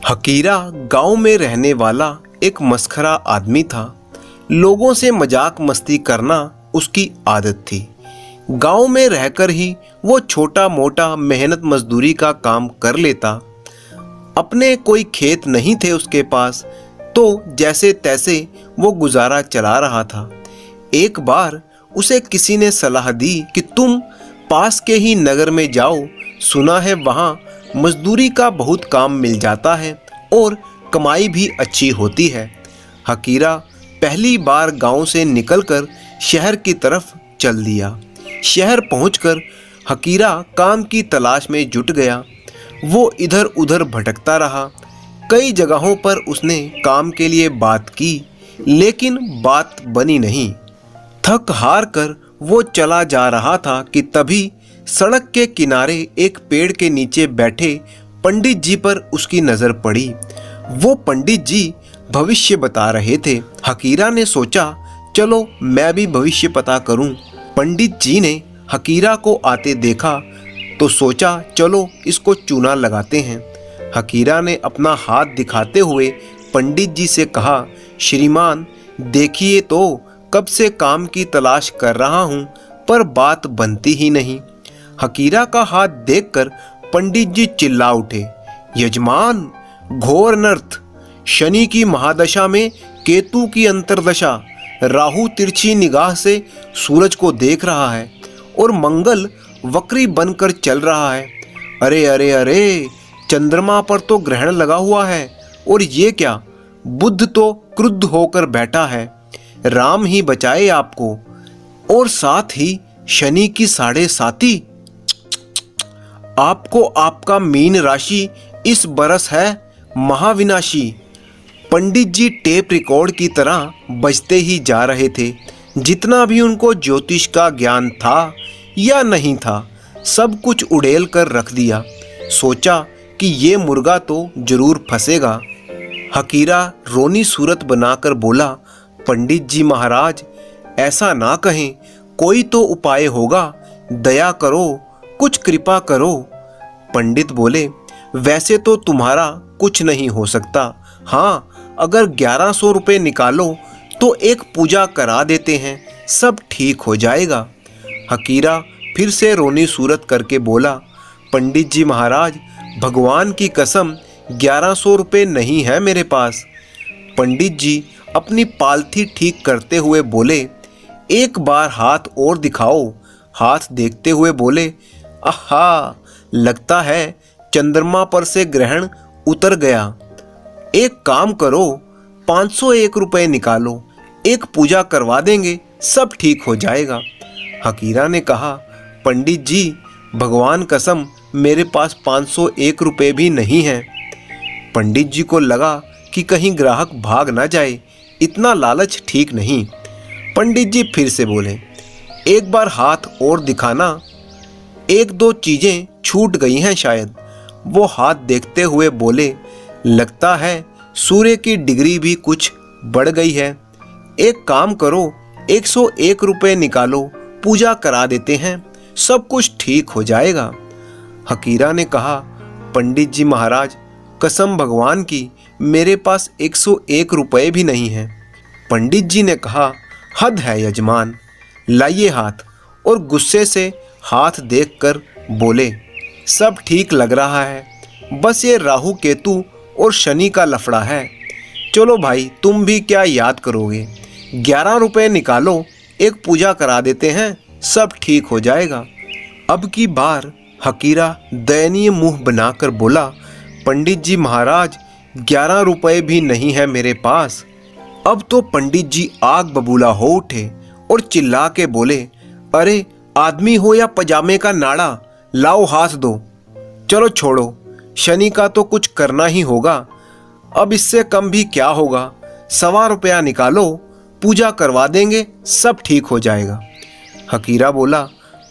हकीरा गांव में रहने वाला एक मस्खरा आदमी था। लोगों से मजाक मस्ती करना उसकी आदत थी। गांव में रहकर ही वो छोटा मोटा मेहनत मजदूरी का काम कर लेता। अपने कोई खेत नहीं थे उसके पास, तो जैसे तैसे वो गुजारा चला रहा था। एक बार उसे किसी ने सलाह दी कि तुम पास के ही नगर में जाओ, सुना है वहाँ मजदूरी का बहुत काम मिल जाता है और कमाई भी अच्छी होती है। हकीरा पहली बार गांव से निकलकर शहर की तरफ चल दिया। शहर पहुंचकर हकीरा काम की तलाश में जुट गया। वो इधर उधर भटकता रहा। कई जगहों पर उसने काम के लिए बात की, लेकिन बात बनी नहीं। थक हार कर वो चला जा रहा था कि तभी सड़क के किनारे एक पेड़ के नीचे बैठे पंडित जी पर उसकी नज़र पड़ी। वो पंडित जी भविष्य बता रहे थे। हकीरा ने सोचा, चलो मैं भी भविष्य पता करूं। पंडित जी ने हकीरा को आते देखा तो सोचा, चलो इसको चूना लगाते हैं। हकीरा ने अपना हाथ दिखाते हुए पंडित जी से कहा, श्रीमान देखिए तो कब से काम की तलाश कर रहा हूं, पर बात बनती ही नहीं। हकीरा का हाथ देखकर पंडित जी चिल्ला उठे, यजमान घोर अनर्थ, शनि की महादशा में केतु की अंतर्दशा, राहु तिरछी निगाह से सूरज को देख रहा है और मंगल वक्री बनकर चल रहा है। अरे अरे अरे, चंद्रमा पर तो ग्रहण लगा हुआ है, और ये क्या, बुध तो क्रुद्ध होकर बैठा है। राम ही बचाए आपको। और साथ ही शनि की 7.5। आपको आपका मीन राशि इस बरस है महाविनाशी। पंडित जी टेप रिकॉर्ड की तरह बजते ही जा रहे थे। जितना भी उनको ज्योतिष का ज्ञान था या नहीं था, सब कुछ उड़ेल कर रख दिया। सोचा कि ये मुर्गा तो जरूर फंसेगा। हकीरा रोनी सूरत बनाकर बोला, पंडित जी महाराज ऐसा ना कहें, कोई तो उपाय होगा, दया करो, कुछ कृपा करो। पंडित बोले, वैसे तो तुम्हारा कुछ नहीं हो सकता। हाँ, अगर 1100 रुपये निकालो तो एक पूजा करा देते हैं, सब ठीक हो जाएगा। हकीरा फिर से रोनी सूरत करके बोला, पंडित जी महाराज भगवान की कसम 1100 रुपये नहीं है मेरे पास। पंडित जी अपनी पालथी ठीक करते हुए बोले, एक बार हाथ और दिखाओ। हाथ देखते हुए बोले, आहा, लगता है चंद्रमा पर से ग्रहण उतर गया। एक काम करो, 501 रुपये निकालो, एक पूजा करवा देंगे, सब ठीक हो जाएगा। हकीरा ने कहा, पंडित जी भगवान कसम मेरे पास 501 रुपये भी नहीं है। पंडित जी को लगा कि कहीं ग्राहक भाग ना जाए, इतना लालच ठीक नहीं। पंडित जी फिर से बोले, एक बार हाथ और दिखाना, एक दो चीजें छूट गई हैं शायद। वो हाथ देखते हुए बोले, लगता है सूर्य की डिग्री भी कुछ बढ़ गई है। एक काम करो, 101 रुपये निकालो, पूजा करा देते हैं, सब कुछ ठीक हो जाएगा। हकीरा ने कहा, पंडित जी महाराज कसम भगवान की मेरे पास 101 रुपये भी नहीं है। पंडित जी ने कहा, हद है यजमान, लाइए हाथ। और गुस्से से हाथ देखकर बोले, सब ठीक लग रहा है, बस ये राहु केतु और शनि का लफड़ा है। चलो भाई, तुम भी क्या याद करोगे, 11 रुपये निकालो, एक पूजा करा देते हैं, सब ठीक हो जाएगा। अब की बार हकीरा दयनीय मुंह बनाकर बोला, पंडित जी महाराज 11 रुपये भी नहीं है मेरे पास। अब तो पंडित जी आग बबूला हो उठे और चिल्ला के बोले, अरे आदमी हो या पजामे का नाड़ा, लाओ हाथ दो। चलो छोड़ो, शनि का तो कुछ करना ही होगा, अब इससे कम भी क्या होगा, 1.25 रुपया निकालो, पूजा करवा देंगे, सब ठीक हो जाएगा। हकीरा बोला,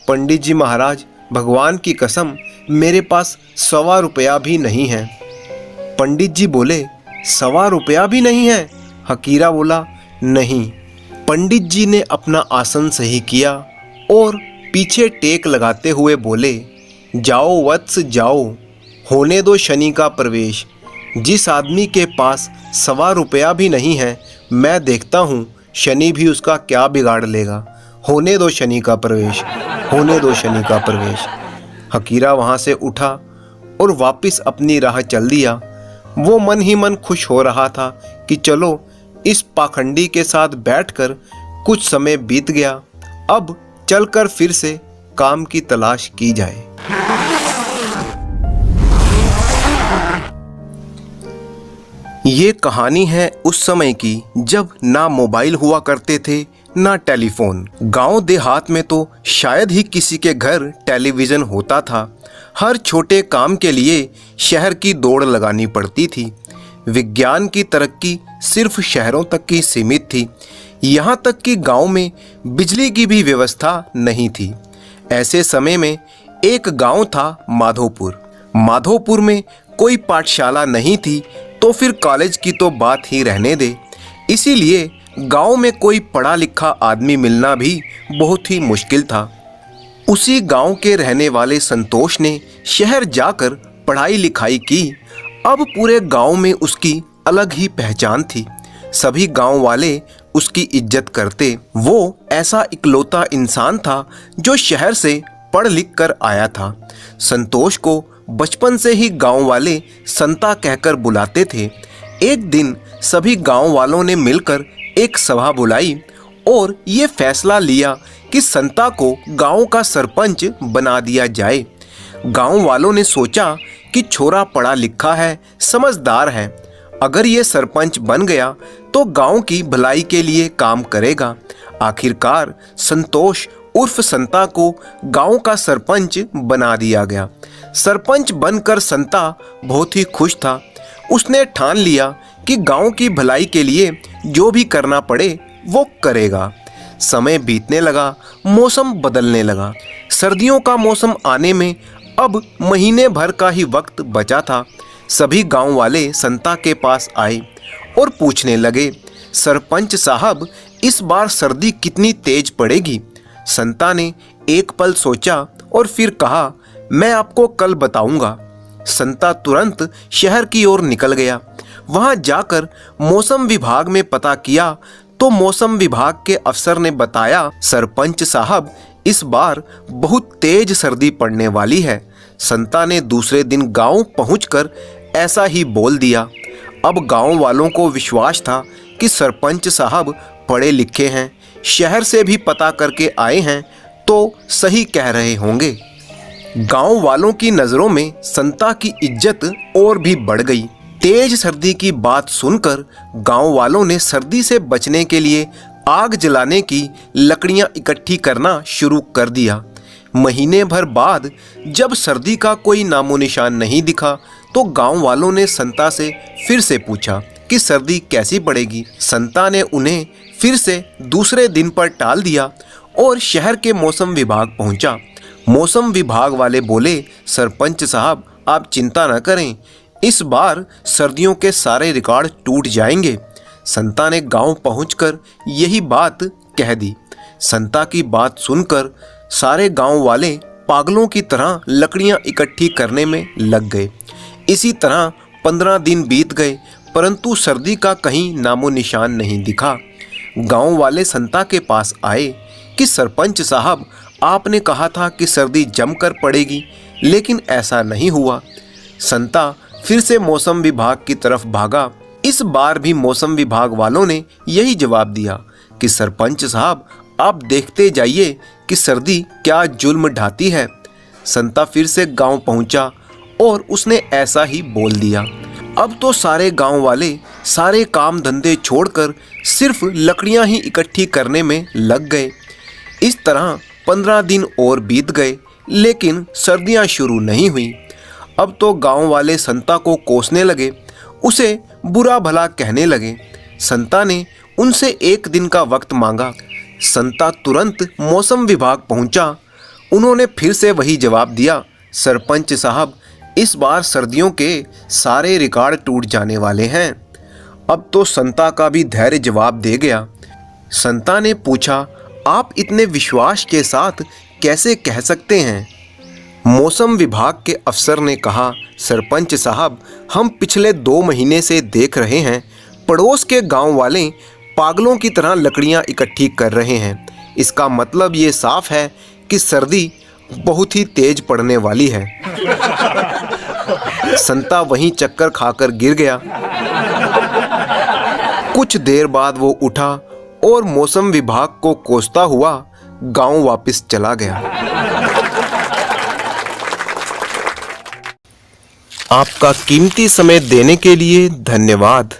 पंडित जी महाराज भगवान की कसम मेरे पास 1.25 रुपया भी नहीं है। पंडित जी बोले, 1.25 रुपया भी नहीं है? हकीरा बोला, नहीं। पंडित जी ने अपना आसन सही किया और पीछे टेक लगाते हुए बोले, जाओ वत्स जाओ, होने दो शनि का प्रवेश, जिस आदमी के पास 1.25 रुपया भी नहीं है, मैं देखता हूँ शनि भी उसका क्या बिगाड़ लेगा। होने दो शनि का प्रवेश, होने दो शनि का प्रवेश। हकीरा वहाँ से उठा और वापस अपनी राह चल दिया। वो मन ही मन खुश हो रहा था कि चलो इस पाखंडी के साथ बैठकर कुछ समय बीत गया, अब चलकर फिर से काम की तलाश की जाए। ये कहानी है उस समय की जब ना मोबाइल हुआ करते थे ना टेलीफोन। गांव देहात में तो शायद ही किसी के घर टेलीविज़न होता था। हर छोटे काम के लिए शहर की दौड़ लगानी पड़ती थी। विज्ञान की तरक्की सिर्फ शहरों तक ही सीमित थी। यहाँ तक कि गांव में बिजली की भी व्यवस्था नहीं थी। ऐसे समय में एक गांव था माधोपुर। माधोपुर में कोई पाठशाला नहीं थी तो फिर कॉलेज की तो बात ही रहने दे। इसीलिए गांव में कोई पढ़ा लिखा आदमी मिलना भी बहुत ही मुश्किल था। उसी गांव के रहने वाले संतोष ने शहर जाकर पढ़ाई लिखाई की। अब पूरे गांव में उसकी अलग ही पहचान थी। सभी गांव वाले उसकी इज्जत करते। वो ऐसा इकलौता इंसान था जो शहर से पढ़ लिख कर आया था। संतोष को बचपन से ही गांव वाले संता कहकर बुलाते थे। एक दिन सभी गांव वालों ने मिलकर एक सभा बुलाई और ये फैसला लिया कि संता को गांव का सरपंच बना दिया जाए। गांव वालों ने सोचा कि छोरा पढ़ा लिखा है, समझदार है, अगर ये सरपंच बन गया तो गांव की भलाई के लिए काम करेगा। आखिरकार संतोष उर्फ संता को गांव का सरपंच बना दिया गया। सरपंच बनकर संता बहुत ही खुश था। उसने ठान लिया कि गांव की भलाई के लिए जो भी करना पड़े वो करेगा। समय बीतने लगा, मौसम बदलने लगा। सर्दियों का मौसम आने में अब महीने भर का ही वक्त बचा था। सभी गांव वाले संता के पास आए और पूछने लगे, सरपंच साहब, इस बार सर्दी कितनी तेज पड़ेगी? संता ने एक पल सोचा और फिर कहा, मैं आपको कल बताऊंगा। संता तुरंत शहर की ओर निकल गया। वहां जाकर मौसम विभाग में पता किया तो मौसम विभाग के अफसर ने बताया, सरपंच साहब, इस बार बहुत तेज सर्दी पड़ने वाली है। संता ने दूसरे दिन गांव पहुंचकर ऐसा ही बोल दिया। अब गांव वालों को विश्वास था कि सरपंच साहब पढ़े लिखे हैं, शहर से भी पता करके आए हैं तो सही कह रहे होंगे। गांव वालों की नज़रों में संता की इज्जत और भी बढ़ गई। तेज सर्दी की बात सुनकर गांव वालों ने सर्दी से बचने के लिए आग जलाने की लकड़ियां इकट्ठी करना शुरू कर दिया। महीने भर बाद जब सर्दी का कोई नामो निशान नहीं दिखा तो गांव वालों ने संता से फिर से पूछा कि सर्दी कैसी पड़ेगी। संता ने उन्हें फिर से दूसरे दिन पर टाल दिया और शहर के मौसम विभाग पहुंचा। मौसम विभाग वाले बोले, सरपंच साहब, आप चिंता न करें, इस बार सर्दियों के सारे रिकॉर्ड टूट जाएंगे। संता ने गांव पहुंचकर यही बात कह दी। संता की बात सुनकर सारे गांव वाले पागलों की तरह लकड़ियां इकट्ठी करने में लग गए। इसी तरह 15 दिन बीत गए, परंतु सर्दी का कहीं नामो निशान नहीं दिखा। गांव वाले संता के पास आए कि सरपंच साहब, आपने कहा था कि सर्दी जमकर पड़ेगी, लेकिन ऐसा नहीं हुआ। संता फिर से मौसम विभाग की तरफ भागा। इस बार भी मौसम विभाग वालों ने यही जवाब दिया कि सरपंच साहब, आप देखते जाइए कि सर्दी क्या जुल्म ढाती है। संता फिर से गांव पहुंचा और उसने ऐसा ही बोल दिया। अब तो सारे गांव वाले सारे काम धंधे छोड़कर सिर्फ लकड़ियां ही इकट्ठी करने में लग गए। इस तरह 15 दिन और बीत गए, लेकिन सर्दियां शुरू नहीं हुई। अब तो गांव वाले संता को कोसने लगे, उसे बुरा भला कहने लगे। संता ने उनसे एक दिन का वक्त मांगा। संता तुरंत मौसम विभाग पहुंचा। उन्होंने फिर से वही जवाब दिया, सरपंच साहब, इस बार सर्दियों के सारे रिकॉर्ड टूट जाने वाले हैं। अब तो संता का भी धैर्य जवाब दे गया। संता ने पूछा, आप इतने विश्वास के साथ कैसे कह सकते हैं? मौसम विभाग के अफसर ने कहा, सरपंच साहब, हम पिछले 2 महीने से देख रहे हैं पड़ोस के गांव वाले पागलों की तरह लकड़ियां इकट्ठी कर रहे हैं। इसका मतलब ये साफ है कि सर्दी बहुत ही तेज पड़ने वाली है। संता वहीं चक्कर खाकर गिर गया। कुछ देर बाद वो उठा और मौसम विभाग को कोसता हुआ गांव वापस चला गया। आपका कीमती समय देने के लिए धन्यवाद।